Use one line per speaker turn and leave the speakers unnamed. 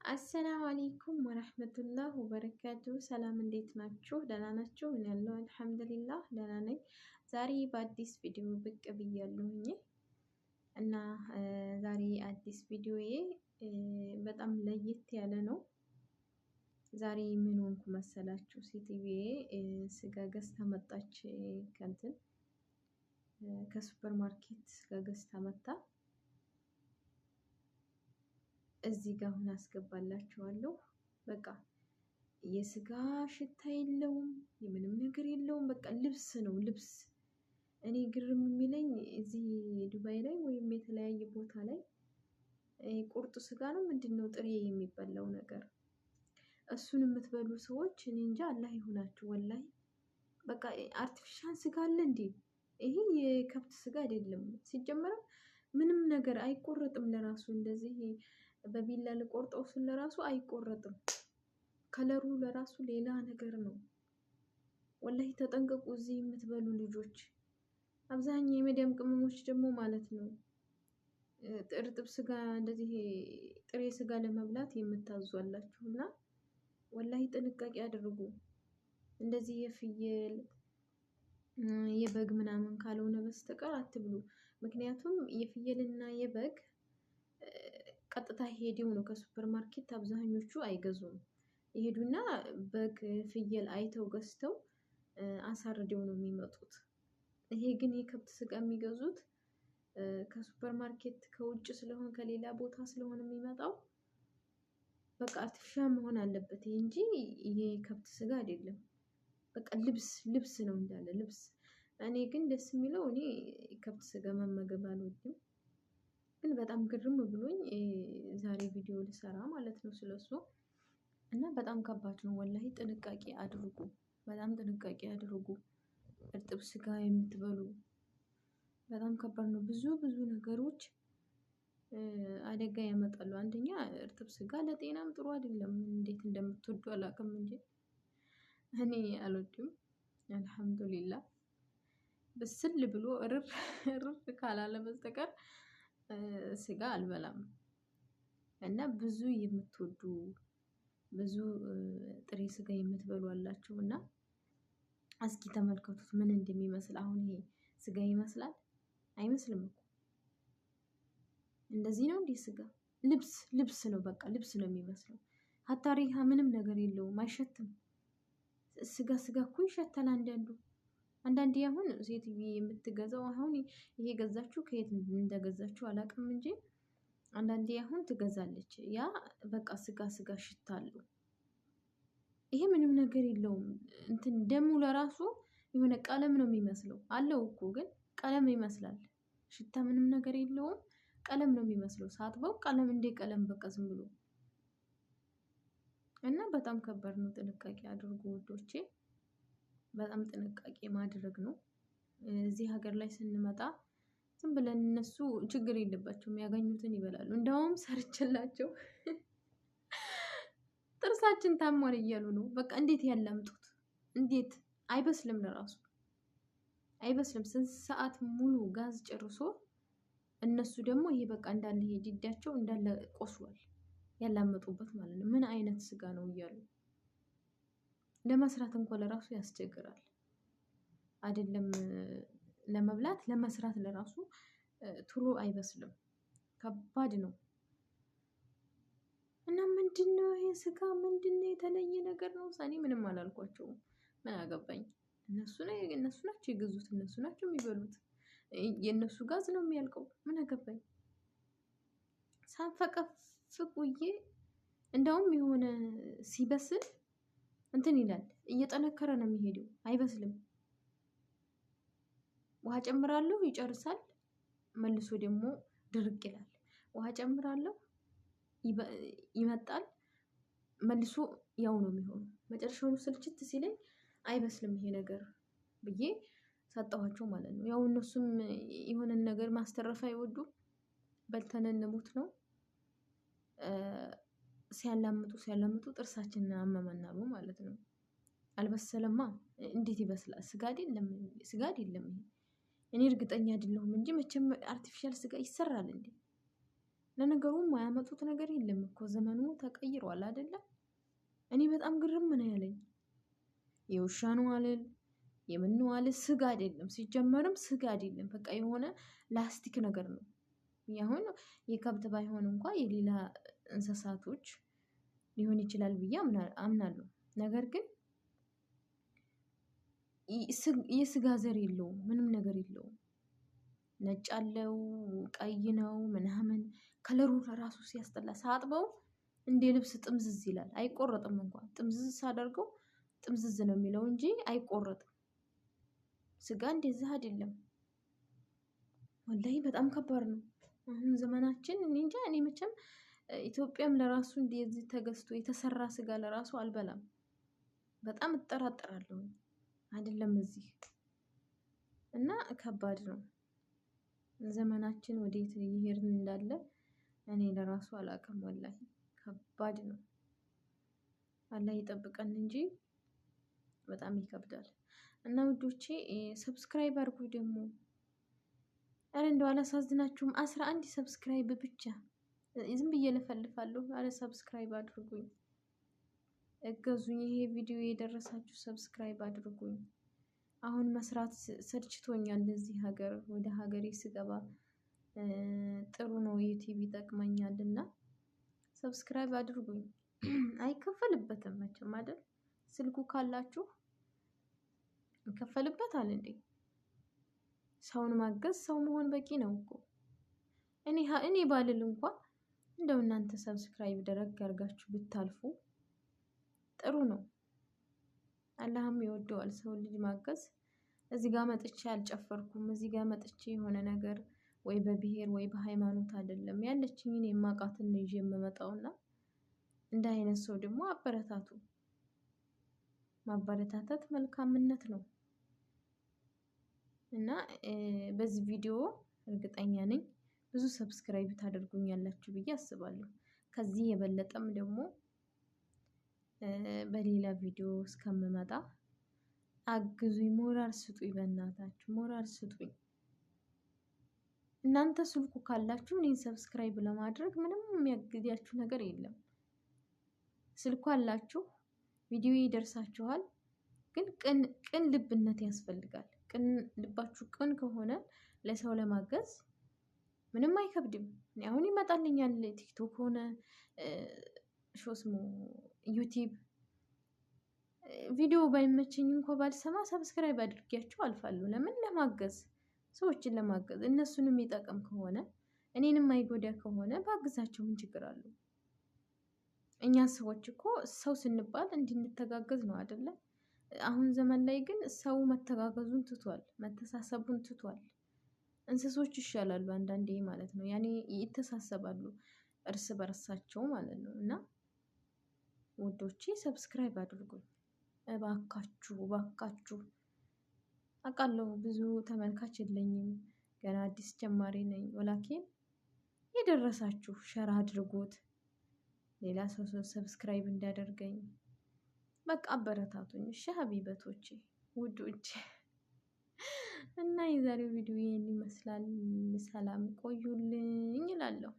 አሰላሙ አለይኩም ወራህመቱላህ ወበረካቱ። ሰላም እንዴት ናችሁ? ደህና ናችሁ? እኔ ያለው አልሐምዱሊላህ ደህና ነኝ። ዛሬ በአዲስ ቪዲዮ ብቅ ብያለሁኝ እና ዛሬ አዲስ ቪዲዮዬ በጣም ለየት ያለ ነው። ዛሬ ምን ሆንኩ መሰላችሁ? ሴትዬ ስጋ ገዝታ መጣች። ከሱፐር ማርኬት ስጋ ገዝታ መጣ። እዚህ ጋር አሁን አስገባላችኋለሁ። በቃ የስጋ ሽታ የለውም፣ የምንም ነገር የለውም። በቃ ልብስ ነው ልብስ። እኔ ግርም የሚለኝ እዚህ ዱባይ ላይ ወይም የተለያየ ቦታ ላይ ቁርጥ ስጋ ነው ምንድነው ጥሬ የሚበላው ነገር፣ እሱን የምትበሉ ሰዎች እኔ እንጃ አላህ ይሁናችሁ። ወላሂ በቃ አርቲፊሻል ስጋ አለ እንዴ? ይሄ የከብት ስጋ አይደለም። ሲጀመርም ምንም ነገር አይቆረጥም ለራሱ እንደዚህ በቢላ ልቆርጠው ስል ለራሱ አይቆረጥም። ከለሩ ለራሱ ሌላ ነገር ነው። ወላሂ ተጠንቀቁ እዚህ የምትበሉ ልጆች። አብዛኛው የመዲያም ቅመሞች ደግሞ ማለት ነው እርጥብ ስጋ እንደዚህ ጥሬ ስጋ ለመብላት የምታዟላችሁ እና ወላሂ ጥንቃቄ አድርጉ። እንደዚህ የፍየል የበግ ምናምን ካልሆነ በስተቀር አትብሉ። ምክንያቱም የፍየልና የበግ ቀጥታ ሄደው ነው ከሱፐር ማርኬት አብዛኞቹ አይገዙም። ይሄዱና በግ ፍየል አይተው ገዝተው አሳርደው ነው የሚመጡት። ይሄ ግን የከብት ስጋ የሚገዙት ከሱፐር ማርኬት ከውጭ ስለሆነ ከሌላ ቦታ ስለሆነ የሚመጣው በቃ አርቲፊሻል መሆን አለበት እንጂ ይሄ ከብት ስጋ አይደለም። በቃ ልብስ ነው እንዳለ ልብስ። እኔ ግን ደስ የሚለው እኔ ከብት ስጋ መመገብ አልወድም፣ ግን በጣም ግርም ብሎኝ ዛሬ ቪዲዮ ልሰራ ማለት ነው ስለሱ እና በጣም ከባድ ነው ወላሂ። ጥንቃቄ አድርጉ፣ በጣም ጥንቃቄ አድርጉ። እርጥብ ስጋ የምትበሉ በጣም ከባድ ነው። ብዙ ነገሮች አደጋ ያመጣሉ። አንደኛ እርጥብ ስጋ ለጤናም ጥሩ አይደለም። እንዴት እንደምትወዱ አላውቅም እንጂ እኔ አልወድም። አልሐምዱሊላህ ብስል ብሎ እርር ካላለ በስተቀር ስጋ አልበላም። እና ብዙ የምትወዱ ብዙ ጥሬ ስጋ የምትበሉ አላችሁ እና እስኪ ተመልከቱት ምን እንደሚመስል። አሁን ይሄ ስጋ ይመስላል? አይመስልም እኮ። እንደዚህ ነው እንዴ ስጋ? ልብስ ነው በቃ ልብስ ነው የሚመስለው። ሀታ ሪሃ ምንም ነገር የለውም፣ አይሸትም። ስጋ እኮ ይሸታል አንዳንዴ አሁን ሴትዬ የምትገዛው አሁን ይሄ ገዛችሁ ከየት እንደገዛችሁ አላውቅም እንጂ አንዳንዴ አሁን ትገዛለች። ያ በቃ ስጋ ሽታ አለው። ይሄ ምንም ነገር የለውም። እንትን ደሙ ለራሱ የሆነ ቀለም ነው የሚመስለው። አለው እኮ ግን ቀለም ይመስላል። ሽታ ምንም ነገር የለውም። ቀለም ነው የሚመስለው። ሳጥበው ቀለም እንደ ቀለም በቃ ዝም ብሎ እና በጣም ከባድ ነው። ጥንቃቄ አድርጉ ውዶቼ። በጣም ጥንቃቄ ማድረግ ነው። እዚህ ሀገር ላይ ስንመጣ ዝም ብለን እነሱ ችግር የለባቸውም፣ ያገኙትን ይበላሉ። እንደውም ሰርችላቸው ጥርሳችን ታሟል እያሉ ነው። በቃ እንዴት ያላምጡት? እንዴት አይበስልም፣ ለራሱ አይበስልም። ስንት ሰዓት ሙሉ ጋዝ ጨርሶ እነሱ ደግሞ ይሄ በቃ እንዳለ ይሄ ጅዳቸው እንዳለ ቆስሏል፣ ያላመጡበት ማለት ነው። ምን አይነት ስጋ ነው እያሉ ለመስራት እንኳን ለራሱ ያስቸግራል። አይደለም ለመብላት ለመስራት ለራሱ ቶሎ አይበስልም፣ ከባድ ነው። እና ምንድነው ይሄ ስጋ ምንድነው? የተለየ ነገር ነው። እኔ ምንም አላልኳቸውም፣ ምን አገባኝ። እነሱ ናቸው የገዙት፣ እነሱ ናቸው የሚበሉት። የእነሱ ጋዝ ነው የሚያልቀው፣ ምን አገባኝ። ሳንፈቀፍቅ ውዬ እንደውም የሆነ ሲበስል እንትን ይላል፣ እየጠነከረ ነው የሚሄደው፣ አይበስልም። ውሃ ጨምራለሁ ይጨርሳል፣ መልሶ ደግሞ ድርቅ ይላል። ውሃ ጨምራለሁ ይመጣል፣ መልሶ ያው ነው የሚሆነው። መጨረሻው ስልችት ሲለኝ አይበስልም ይሄ ነገር ብዬ ሰጠኋቸው ማለት ነው። ያው እነሱም የሆነን ነገር ማስተረፍ አይወዱም፣ በልተን እንሙት ነው። ሲያላምጡ ጥርሳችንን አመመናሉ ማለት ነው። አልበሰለማ እንዴት ይበስላል? ስጋ አይደለም ይሄ። እኔ እርግጠኛ አይደለሁም እንጂ መቼም አርቲፊሻል ስጋ ይሰራል እንዴ? ለነገሩ የማያመጡት ነገር የለም እኮ ዘመኑ ተቀይሯል አይደለም። እኔ በጣም ግርም ነው ያለኝ። የውሻ ነው አልል የምን ነው አልል ስጋ አይደለም፣ ሲጀመርም ስጋ አይደለም። በቃ የሆነ ላስቲክ ነገር ነው። አሁን የከብት ባይሆን እንኳን የሌላ እንስሳቶች ሊሆን ይችላል ብዬ አምናለሁ። ነገር ግን የስጋ ዘር የለውም፣ ምንም ነገር የለውም። ነጭ አለው፣ ቀይ ነው ምናምን ከለሩ ለራሱ ሲያስጠላ ሳጥበው እንደ ልብስ ጥምዝዝ ይላል። አይቆረጥም እንኳን ጥምዝዝ ሳደርገው ጥምዝዝ ነው የሚለው እንጂ አይቆረጥም። ስጋ እንደዚህ አይደለም። ወላሂ በጣም ከባድ ነው አሁን ዘመናችን። እኔ እንጃ። እኔ መቼም ኢትዮጵያም ለራሱ እንደዚህ ተገዝቶ የተሰራ ስጋ ለራሱ አልበላም። በጣም እጠራጠራለሁ። አይደለም እዚህ እና ከባድ ነው ዘመናችን ወዴት እየሄድን እንዳለ እኔ ለራሱ አላውቅም። ወላሂ ከባድ ነው። አላህ ይጠብቀን እንጂ በጣም ይከብዳል። እና ውዶቼ ሰብስክራይብ አድርጉ ደግሞ። አረ እንደው አላሳዝናችሁም? 11 ሰብስክራይብ ብቻ ዝም ብዬ ልፈልፋለሁ። አረ ሰብስክራይብ አድርጉኝ፣ እገዙኝ። ይሄ ቪዲዮ የደረሳችሁ ሰብስክራይብ አድርጉኝ። አሁን መስራት ሰልችቶኛል። እዚህ ሀገር ወደ ሀገሬ ስገባ ጥሩ ነው ዩቲዩብ ይጠቅመኛል እና ሰብስክራይብ አድርጉኝ። አይከፈልበትም መቼም አይደል? ስልኩ ካላችሁ ይከፈልበታል እንዴ? ሰውን ማገዝ ሰው መሆን በቂ ነው እኮ። እኔ ባልል እንኳን እንደው እናንተ ሰብስክራይብ ደረግ አድርጋችሁ ብታልፉ ጥሩ ነው። አላህም ይወደዋል ሰው ልጅ ማገዝ። እዚህ ጋር መጥቼ አልጨፈርኩም፣ እዚህ ጋር መጥቼ የሆነ ነገር ወይ በብሔር ወይ በሃይማኖት አይደለም ያለችኝን የማውቃትን ነው ይዤ የምመጣውና እንደ አይነት ሰው ደግሞ አበረታቱ። ማበረታታት መልካምነት ነው እና በዚህ ቪዲዮ እርግጠኛ ነኝ ብዙ ሰብስክራይብ ታደርጉኛላችሁ ብዬ አስባለሁ። ከዚህ የበለጠም ደግሞ በሌላ ቪዲዮ እስከምመጣ አግዙኝ፣ ሞራል ስጡኝ፣ በእናታችሁ ሞራል ስጡኝ። እናንተ ስልኩ ካላችሁ እኔን ሰብስክራይብ ለማድረግ ምንም የሚያግዳችሁ ነገር የለም። ስልኩ አላችሁ፣ ቪዲዮ ይደርሳችኋል። ግን ቅን ልብነት ያስፈልጋል። ልባችሁ ቅን ከሆነ ለሰው ለማገዝ ምንም አይከብድም። አሁን ይመጣልኛል ቲክቶክ ሆነ ሾስሞ ዩቲዩብ ቪዲዮ ባይመቸኝ እንኳን ባልሰማ ሰብስክራይብ አድርጊያቸው አልፋለሁ። ለምን? ለማገዝ፣ ሰዎችን ለማገዝ። እነሱንም የሚጠቅም ከሆነ እኔንም ማይጎዳ ከሆነ ባግዛቸው ምን ችግር አለው? እኛ ሰዎች እኮ ሰው ስንባል እንድንተጋገዝ ነው አይደለ? አሁን ዘመን ላይ ግን ሰው መተጋገዙን ትቷል፣ መተሳሰቡን ትቷል። እንስሶች ይሻላሉ አንዳንዴ ማለት ነው። ያኔ ይተሳሰባሉ እርስ በርሳቸው ማለት ነው። እና ውዶቼ ሰብስክራይብ አድርጉኝ እባካችሁ፣ እባካችሁ። አውቃለሁ ብዙ ተመልካች የለኝም፣ ገና አዲስ ጀማሪ ነኝ። ወላኪን የደረሳችሁ ሸር አድርጉት፣ ሌላ ሰው ሰብስክራይብ እንዲያደርገኝ። በቃ አበረታቱኝ እሺ ሀቢበቶቼ፣ ውዶቼ። እና የዛሬው ቪዲዮ ይሄን ይመስላል። ሰላም ቆዩልኝ እላለሁ።